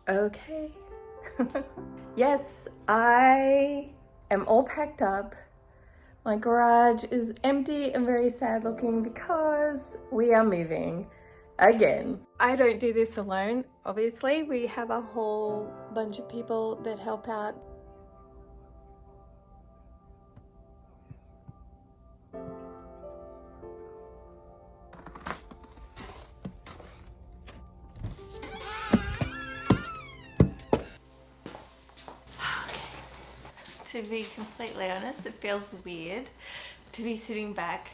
Okay. Yes, I am all packed up. My garage is empty and very sad looking because we are moving again. I don't do this alone, obviously. We have a whole bunch of people that help out. To be completely honest, it feels weird to be sitting back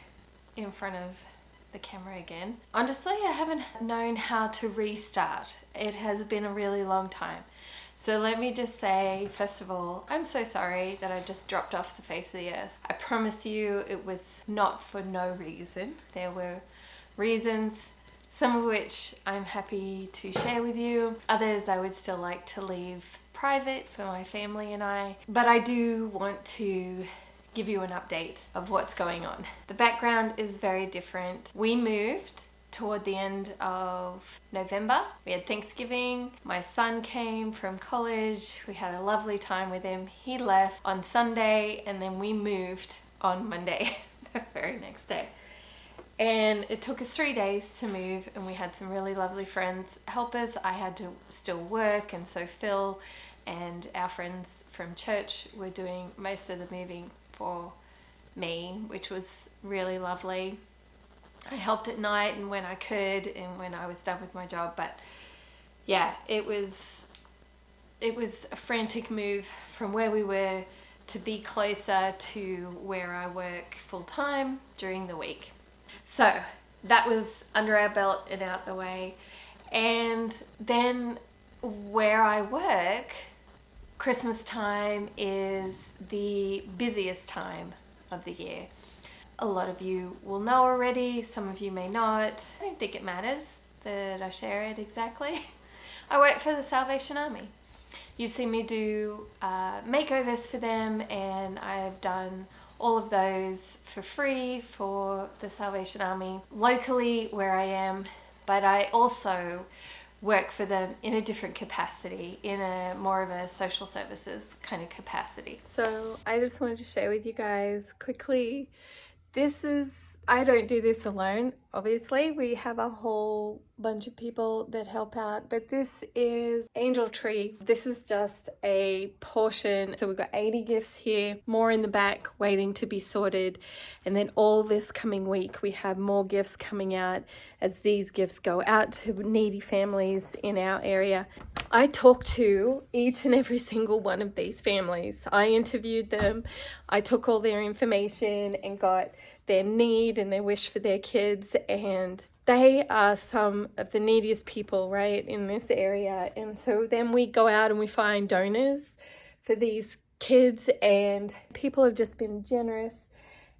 in front of the camera again. Honestly, I haven't known how to restart. It has been a really long time. So let me just say, first of all, I'm so sorry that I just dropped off the face of the earth. I promise you it was not for no reason. There were reasons, some of which I'm happy to share with you. Others I would still like to leave private for my family and I. But I do want to give you an update of what's going on. The background is very different. We moved toward the end of November. We had Thanksgiving. My son came from college. We had a lovely time with him. He left on Sunday and then we moved on Monday, the very next day. And it took us 3 days to move and we had some really lovely friends help us. I had to still work, and so Phil and our friends from church were doing most of the moving for me, which was really lovely. I helped at night and when I could and when I was done with my job, but yeah, it was a frantic move from where we were to be closer to where I work full time during the week. So that was under our belt and out the way. And then where I work, Christmas time is the busiest time of the year. A lot of you will know already, some of you may not. I don't think it matters that I share it exactly. I work for the Salvation Army. You've seen me do makeovers for them, and I've done all of those for free for the Salvation Army locally where I am, but I also work for them in a different capacity, in a more of a social services kind of capacity. So I just wanted to share with you guys quickly, I don't do this alone, obviously. We have a whole bunch of people that help out, but this is Angel Tree. This is just a portion. So we've got 80 gifts here, more in the back waiting to be sorted. And then all this coming week, we have more gifts coming out as these gifts go out to needy families in our area. I talked to each and every single one of these families. I interviewed them. I took all their information and got their need and their wish for their kids, and they are some of the neediest people right in this area. And so then we go out and we find donors for these kids, and people have just been generous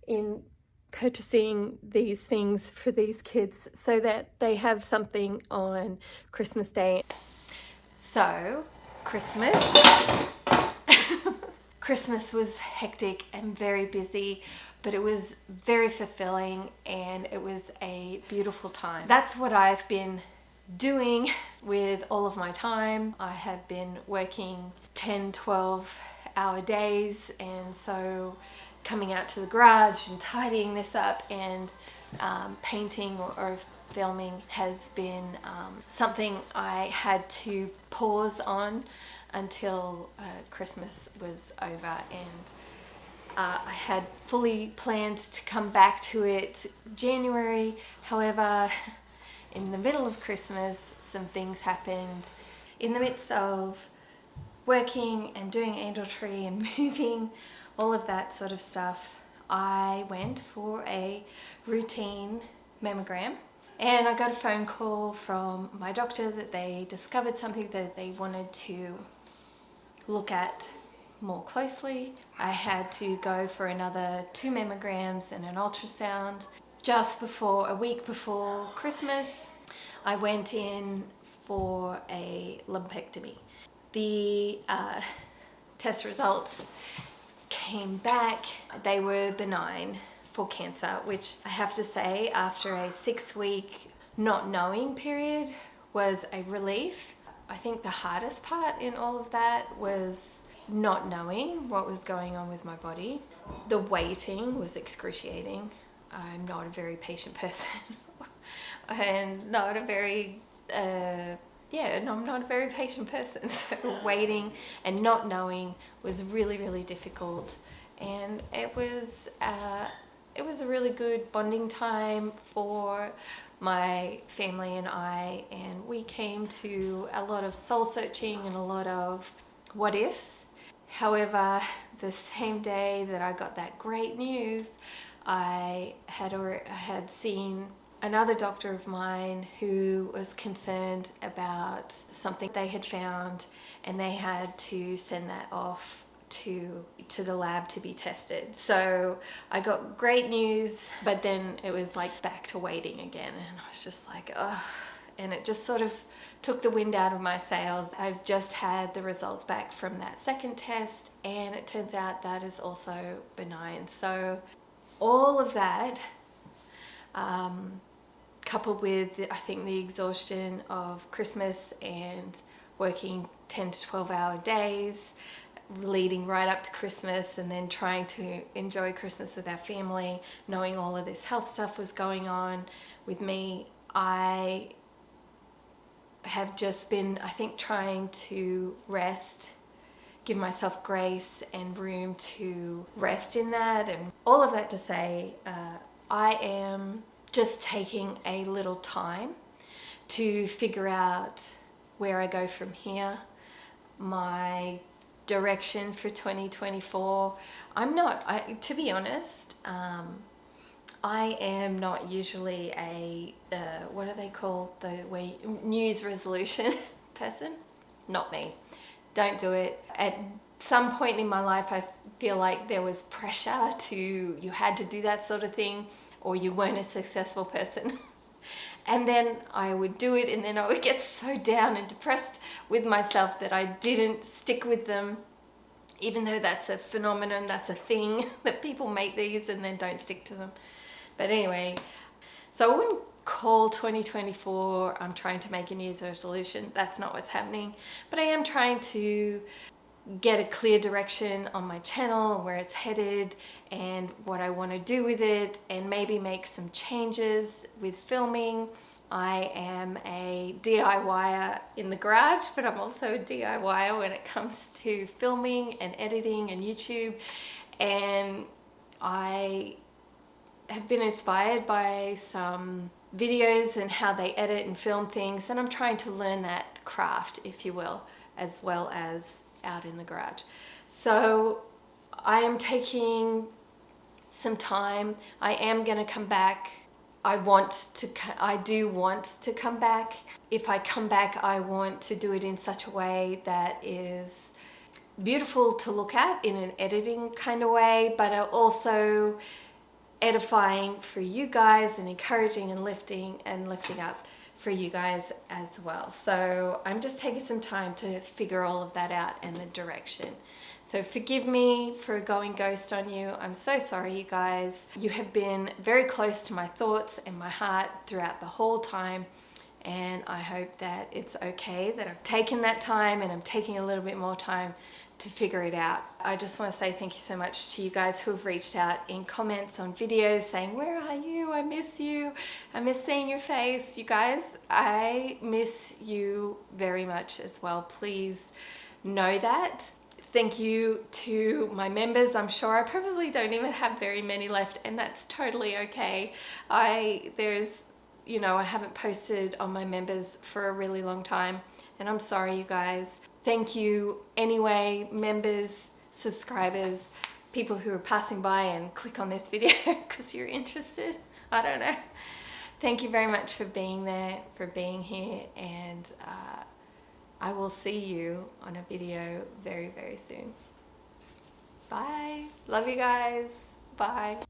in purchasing these things for these kids so that they have something on Christmas Day. So Christmas was hectic and very busy, but it was very fulfilling and it was a beautiful time. That's what I've been doing with all of my time. I have been working 10, 12-hour days, and so coming out to the garage and tidying this up and painting or filming has been something I had to pause on until Christmas was over, and I had fully planned to come back to it January. However, in the middle of Christmas, some things happened. In the midst of working and doing Angel Tree and moving, all of that sort of stuff, I went for a routine mammogram. And I got a phone call from my doctor that they discovered something that they wanted to look at more closely. I had to go for another 2 mammograms and an ultrasound. Just before, a week before Christmas, I went in for a lumpectomy. The test results came back. They were benign for cancer, which I have to say, after a 6-week not knowing period, was a relief. I think the hardest part in all of that was not knowing what was going on with my body. The waiting was excruciating. I'm not a very patient person and not a very, no, I'm not a very patient person. So waiting and not knowing was really, really difficult. And it was a really good bonding time for my family and I, and we came to a lot of soul searching and a lot of what ifs. However, the same day that I got that great news, I had seen another doctor of mine who was concerned about something they had found, and they had to send that off to the lab to be tested. So I got great news, but then it was like back to waiting again, and I was just like, ugh. And it just sort of took the wind out of my sails. I've just had the results back from that second test, and it turns out that is also benign. So all of that, coupled with, I think, the exhaustion of Christmas and working 10 to 12 hour days, leading right up to Christmas, and then trying to enjoy Christmas with our family, knowing all of this health stuff was going on with me, I have just been, I think, trying to rest, give myself grace and room to rest in that. And all of that to say, I am just taking a little time to figure out where I go from here, my direction for 2024. To be honest, I am not usually a, what are they called, News resolution person. Not me. Don't do it. At some point in my life, I feel like there was pressure you had to do that sort of thing, or you weren't a successful person. And then I would do it, and then I would get so down and depressed with myself that I didn't stick with them, even though that's a phenomenon, that's a thing, that people make these and then don't stick to them. But anyway, so I wouldn't call 2024 I'm trying to make a New Year's resolution. That's not what's happening. But I am trying to get a clear direction on my channel, where it's headed and what I want to do with it, and maybe make some changes with filming. I am a DIYer in the garage, but I'm also a DIYer when it comes to filming and editing and YouTube. And I have been inspired by some videos and how they edit and film things, and I'm trying to learn that craft, if you will, as well as out in the garage. So I am taking some time. I am going to come back. I do want to come back. If I come back, I want to do it in such a way that is beautiful to look at in an editing kind of way, but also edifying for you guys, and encouraging and lifting up for you guys as well. So I'm just taking some time to figure all of that out and the direction. So forgive me for going ghost on you. I'm so sorry, you guys. You have been very close to my thoughts and my heart throughout the whole time, and I hope that it's okay that I've taken that time, and I'm taking a little bit more time to figure it out. I just want to say thank you so much to you guys who have reached out in comments on videos saying, where are you? I miss you. I miss seeing your face. You guys, I miss you very much as well. Please know that. Thank you to my members. I'm sure I probably don't even have very many left, and that's totally okay. I haven't posted on my members for a really long time, and I'm sorry, you guys. Thank you anyway, members, subscribers, people who are passing by and click on this video because you're interested. I don't know. Thank you very much for being there, for being here, and I will see you on a video very, very soon. Bye. Love you guys. Bye.